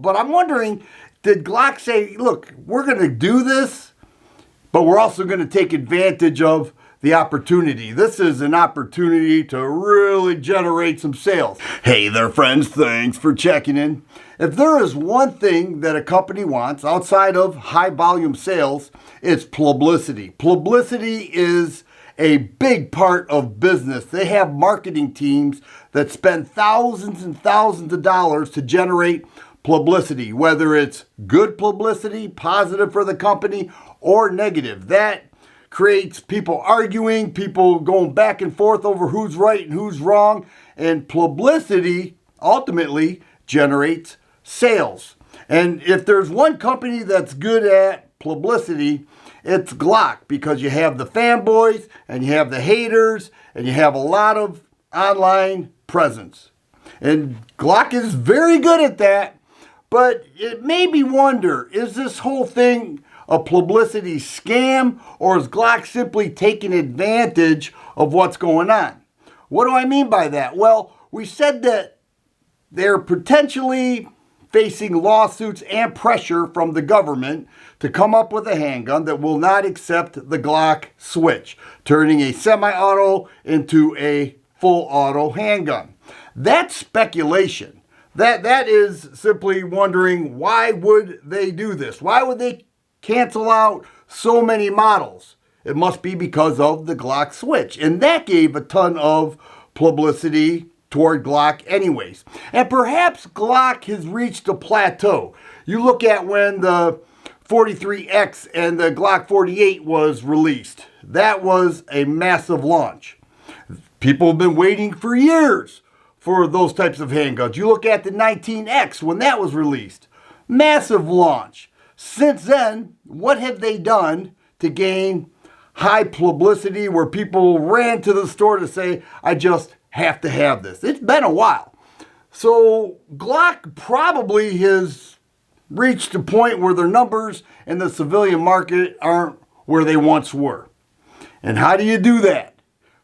But I'm wondering, did Glock say, look, we're going to do this, but we're also going to take advantage of the opportunity. This is an opportunity to really generate some sales. Hey there, friends. Thanks for checking in. If there is one thing that a company wants outside of high volume sales, it's publicity. Publicity is a big part of business. They have marketing teams that spend thousands and thousands of dollars to generate publicity, whether it's good publicity, positive for the company, or negative. That creates people arguing, people going back and forth over who's right and who's wrong, and publicity ultimately generates sales. And if there's one company that's good at publicity, it's Glock, because you have the fanboys and you have the haters and you have a lot of online presence. And Glock is very good at that, but it made me wonder, is this whole thing a publicity scam, or is Glock simply taking advantage of what's going on? What do I mean by that? Well, we said that they're potentially facing lawsuits and pressure from the government to come up with a handgun that will not accept the Glock switch, turning a semi-auto into a full auto handgun. That's speculation. That is simply wondering, why would they do this? Why would they cancel out so many models? It must be because of the Glock switch. And that gave a ton of publicity toward Glock anyways. And perhaps Glock has reached a plateau. You look at when the 43X and the Glock 48 was released. That was a massive launch. People have been waiting for years for those types of handguns. You look at the 19X when that was released. Massive launch. Since then, what have they done to gain high publicity where people ran to the store to say, I just have to have this? It's been a while. So Glock probably has reached a point where their numbers in the civilian market aren't where they once were. And how do you do that?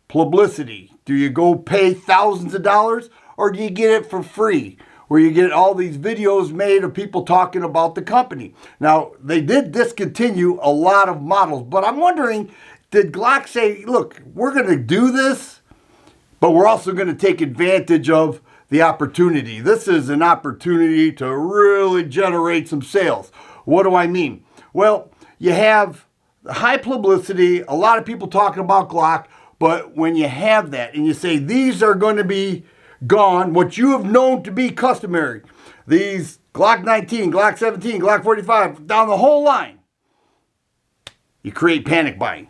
Publicity. Do you go pay thousands of dollars, or do you get it for free, where you get all these videos made of people talking about the company? Now, they did discontinue a lot of models, but I'm wondering, did Glock say, look, we're going to do this, but we're also going to take advantage of the opportunity. This is an opportunity to really generate some sales. What do I mean? Well, you have high publicity, a lot of people talking about Glock, but when you have that and you say these are going to be gone, what you have known to be customary, these Glock 19, Glock 17, Glock 45, down the whole line, you create panic buying.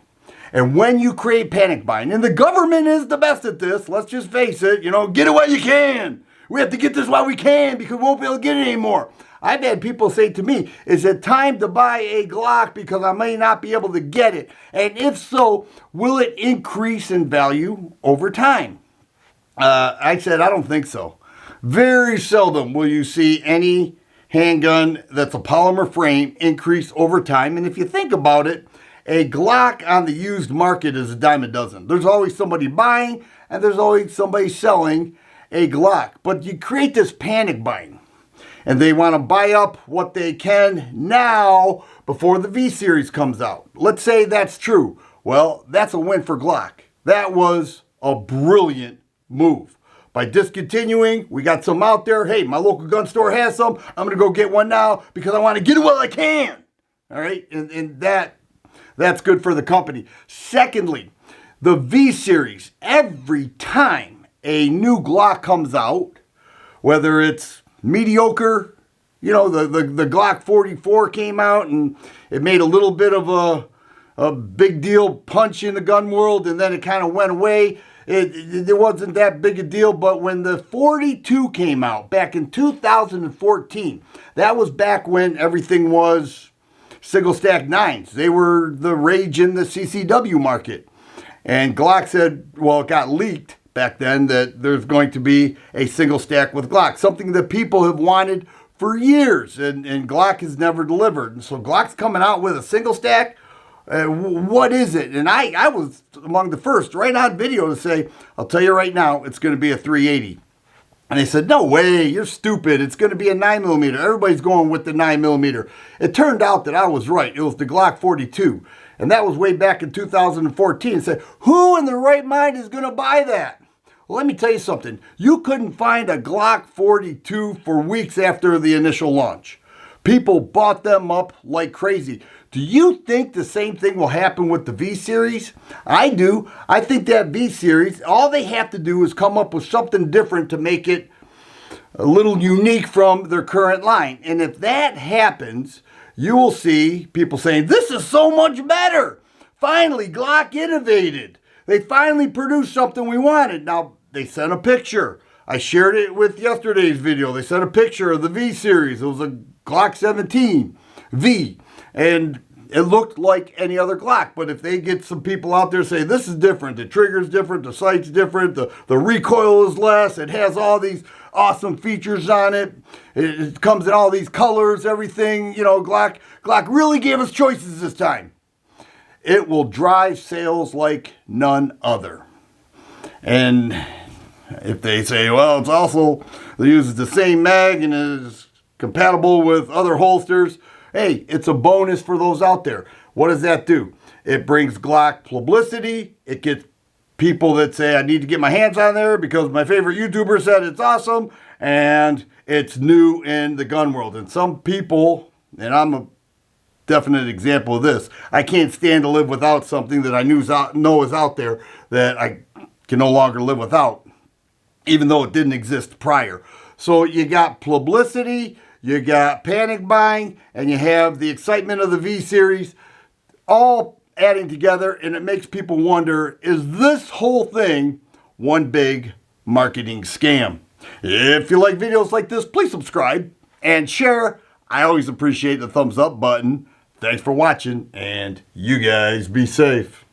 And when you create panic buying, and the government is the best at this, let's just face it, get it while you can. We have to get this while we can because we won't be able to get it anymore. I've had people say to me, is it time to buy a Glock because I may not be able to get it? And if so, will it increase in value over time? I said, I don't think so. Very seldom will you see any handgun that's a polymer frame increase over time. And if you think about it, a Glock on the used market is a dime a dozen. There's always somebody buying and there's always somebody selling a Glock. But you create this panic buying, and they want to buy up what they can now before the V-Series comes out. Let's say that's true. Well, that's a win for Glock. That was a brilliant move. By discontinuing, we got some out there. Hey, my local gun store has some. I'm going to go get one now because I want to get it while I can. All right? And that's good for the company. Secondly, the V-Series. Every time a new Glock comes out, whether it's mediocre, the Glock 44 came out and it made a little bit of a big deal punch in the gun world, and then it kind of went away. It wasn't that big a deal, but when the 42 came out back in 2014, that was back when everything was single stack 9s. They were the rage in the CCW market. And Glock said, well, it got leaked back then that there's going to be a single stack with Glock, something that people have wanted for years, and Glock has never delivered. And so Glock's coming out with a single stack. What is it? And I was among the first right on video to say, I'll tell you right now, it's going to be a 380. And they said, no way, you're stupid. It's going to be a 9mm. Everybody's going with the 9mm. It turned out that I was right. It was the Glock 42. And that was way back in 2014. It said, who in their right mind is going to buy that? Well, let me tell you something. You couldn't find a Glock 42 for weeks after the initial launch. People bought them up like crazy. Do you think the same thing will happen with the V-Series? I do. I think that V-Series, all they have to do is come up with something different to make it a little unique from their current line. And if that happens, you will see people saying, this is so much better. Finally, Glock innovated. They finally produced something we wanted. Now, they sent a picture. I shared it with yesterday's video. They sent a picture of the V-Series. It was a Glock 17 V. And it looked like any other Glock. But if they get some people out there say, this is different, the trigger's different, the sight's different, the recoil is less, it has all these awesome features on it, it comes in all these colors, everything, you know, Glock really gave us choices this time. It will drive sales like none other. And if they say, well, it's also, it uses the same mag and is compatible with other holsters, hey, it's a bonus for those out there. What does that do? It brings Glock publicity. It gets people that say, I need to get my hands on there because my favorite YouTuber said it's awesome and it's new in the gun world. And some people, and I'm a definite example of this, I can't stand to live without something that I know is out there that I can no longer live without, even though it didn't exist prior. So you got publicity, you got panic buying, and you have the excitement of the V-Series, all adding together, and it makes people wonder, is this whole thing one big marketing scam? If you like videos like this, please subscribe and share. I always appreciate the thumbs up button. Thanks for watching, and you guys be safe.